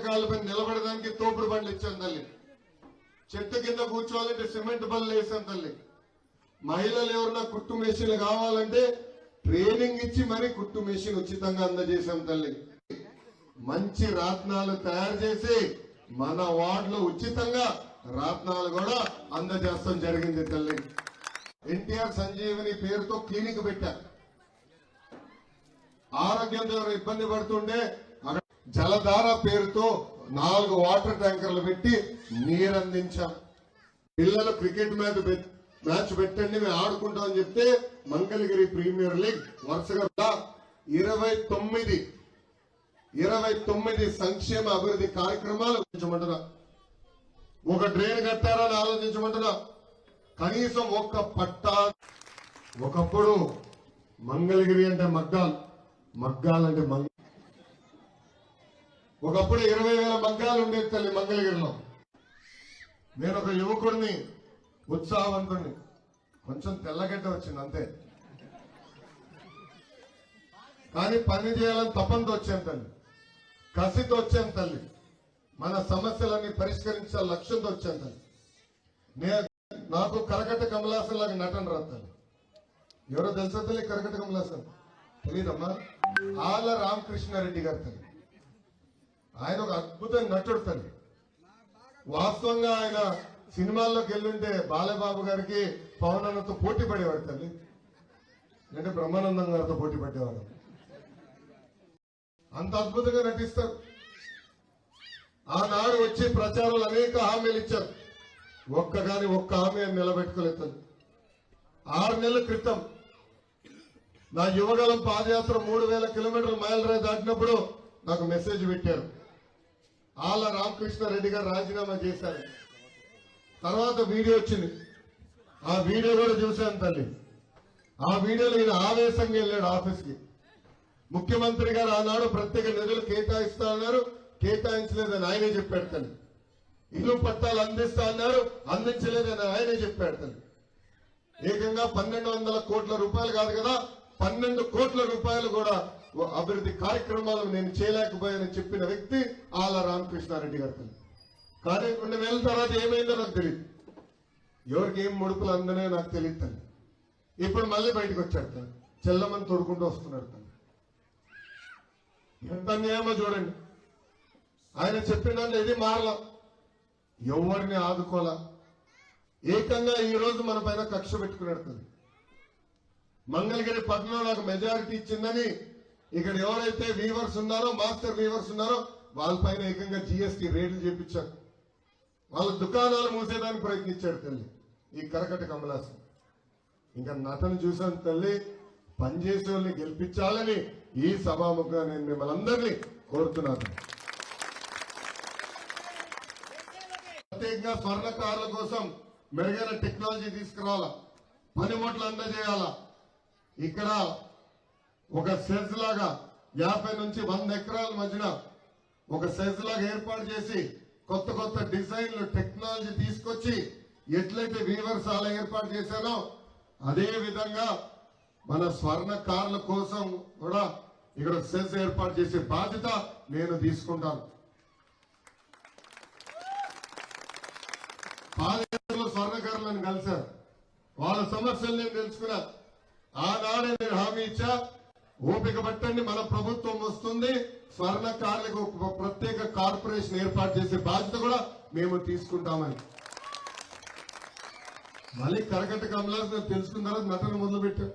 కాళ్ళపై నిలబడడానికి తోపుడు బండ్లు ఇచ్చాను తల్లి. చెట్టు కింద కూర్చోవాలంటే సిమెంట్ బండ్లు వేసాను తల్లి. మహిళలు ఎవరన్నా కుట్టు మెషిన్లు కావాలంటే ట్రైనింగ్ ఇచ్చి మరి కుట్టు మెషిన్ ఉచితంగా అందజేశాం తల్లి. మంచి రత్నాలు తయారు చేసి మన వార్డులో ఉచితంగా రత్నాలు కూడా అందజేస్తాం జరిగింది తల్లి. ఎన్టీఆర్ సంజీవని పేరుతో క్లినిక్ పెట్టారు. ఆరోగ్యంతో ఇబ్బంది పడుతుంటే జలధార పేరుతో 4 వాటర్ ట్యాంకర్లు పెట్టి నీరు అందించాం. పిల్లలు క్రికెట్ మ్యాచ్ పెట్టండి మేము ఆడుకుంటామని చెప్తే మంగళగిరి ప్రీమియర్ లీగ్ వరుసగా 29 సంక్షేమ అభివృద్ధి కార్యక్రమాలు ఆలోచించమంటున్నా. ఒక డ్రైన్ కట్టారని ఆలోచించమంటున్నా. కనీసం ఒక్క పట్టా. ఒకప్పుడు మంగళగిరి అంటే మగ్గాలంటే ఒకప్పుడు 20,000 మగ్గాలు ఉండేది తల్లి మంగళగిరిలో. నేను ఒక యువకుడిని, ఉత్సాహవంతుడిని, కొంచెం తెల్లగడ్డ వచ్చింది అంతే, కానీ పని చేయాలని తపంతో వచ్చాను తల్లి, కసితో వచ్చాను తల్లి, మన సమస్యలన్నీ పరిష్కరించాల లక్ష్యంతో వచ్చాను తల్లి. నాకు కరకట్ట కమలాసన్ లాగా నటన రా తల్లి. ఎవరో తెలుసా తల్లి కరకట్ట కమలాసన్? తెలీదమ్మా. ఆళ్ళ రామకృష్ణారెడ్డి గారు తల్లి. ఆయన ఒక అద్భుతమైన నటుడు తల్లి. వాస్తవంగా ఆయన సినిమాల్లోకి వెళ్ళుంటే బాలబాబు గారికి పవన్ అన్నతో పోటీ పడేవాడు తల్లి, అంటే బ్రహ్మానందం గారితో పోటీ పడేవాడు. అంత అద్భుతంగా నటిస్తారు. ఆనాడు వచ్చి ప్రచారాలు అనేక హామీలు ఇచ్చారు. ఒక్క హామీ నిలబెట్టుకోలేదు తల్లి. 6 నెలల క్రితం నా యువగలం పాదయాత్ర 3000 కిలోమీటర్ల మైలురాయి దాటినప్పుడు నాకు మెసేజ్ పెట్టారు. ఆళ్ళ రామకృష్ణారెడ్డి గారు రాజీనామా చేశారు. తర్వాత వీడియో వచ్చింది. ఆ వీడియో కూడా చూశాను తల్లి. ఆ వీడియోలో ఈయన ఆవేశంగా వెళ్ళాడు ఆఫీస్కి. ముఖ్యమంత్రి గారు ఆనాడు ప్రత్యేక నిధులు కేటాయిస్తా అన్నారు, కేటాయించలేదని ఆయనే చెప్పాడు తల్లి. ఇల్లు పట్టాలు అందిస్తా అన్నారు, అందించలేదని ఆయనే చెప్పాడు తల్లి. ఏకంగా 1200 కోట్ల రూపాయలు కాదు కదా, 12 కోట్ల రూపాయలు కూడా అభివృద్ధి కార్యక్రమాలు నేను చేయలేకపోయానని చెప్పిన వ్యక్తి ఆళ్ళ రామకృష్ణారెడ్డి గారు తల్లి. కానీ 2 నెలల తర్వాత ఏమైందో నాకు తెలియదు. ఎవరికి ఏం ముడుపులు అందనే నాకు తెలియదు తల్లి. ఇప్పుడు మళ్ళీ బయటకు వచ్చాడు తల్లి. చెల్లమని తోడుకుంటూ వస్తున్నాడు తల్లి. ఎంత అన్యాయమో చూడండి. ఆయన చెప్పిన ఇది మారలా, ఎవరిని ఆదుకోలా. ఏకంగా ఈ రోజు మన పైన కక్ష పెట్టుకున్నాడు తల్లి. మంగళగిరి పట్టణంలో నాకు మెజారిటీ ఇచ్చిందని ఇక్కడ ఎవరైతే వీవర్స్ ఉన్నారో, మాస్టర్ వీవర్స్ ఉన్నారో వాళ్ళపైన ఏకంగా జీఎస్టీ రేట్లు చేపించారు. వాళ్ళ దుకాణాలు మూసేదానికి ప్రయత్నించాడు తల్లి ఈ కరకట్ట కమలాసన్. ఇంకా నటన చూసాను తల్లి. పనిచేసే వాళ్ళని గెలిపించాలని ఈ సభాముఖంగా నేను మిమ్మల్ని అందరినీ కోరుతున్నాను. ప్రత్యేకంగా స్వర్ణకారుల కోసం మెరుగైన టెక్నాలజీ తీసుకురావాలా, పనిముట్లు అందజేయాలా. ఇక్కడ ఒక సెజ్ లాగా 50 నుంచి 100 ఎకరాల మధ్యన ఒక సెజ్ లాగా ఏర్పాటు చేసి కొత్త డిజైన్లు టెక్నాలజీ తీసుకొచ్చి ఎట్లయితే వీవర్స్ అలా ఏర్పాటు చేశారో అదే విధంగా మన స్వర్ణకారుల కోసం కూడా ఇక్కడ సెజ్ ఏర్పాటు చేసే బాధ్యత నేను తీసుకుంటాను. పాదయాత్రలో స్వర్ణకారులను కలిశారు, వాళ్ళ సమస్యలు నేను తెలుసుకున్నా. ఆనాడే నేను హామీ ఇచ్చా, ఓపిక పట్టండి, మన ప్రభుత్వం వస్తుంది, స్వర్ణకారులకు ఒక ప్రత్యేక కార్పొరేషన్ ఏర్పాటు చేసే బాధ్యత కూడా మేము తీసుకుంటామని. మళ్ళీ కరకట్ట కమలాసన్ తెలుసుకున్న తర్వాత నటన మొదలుపెట్టారు.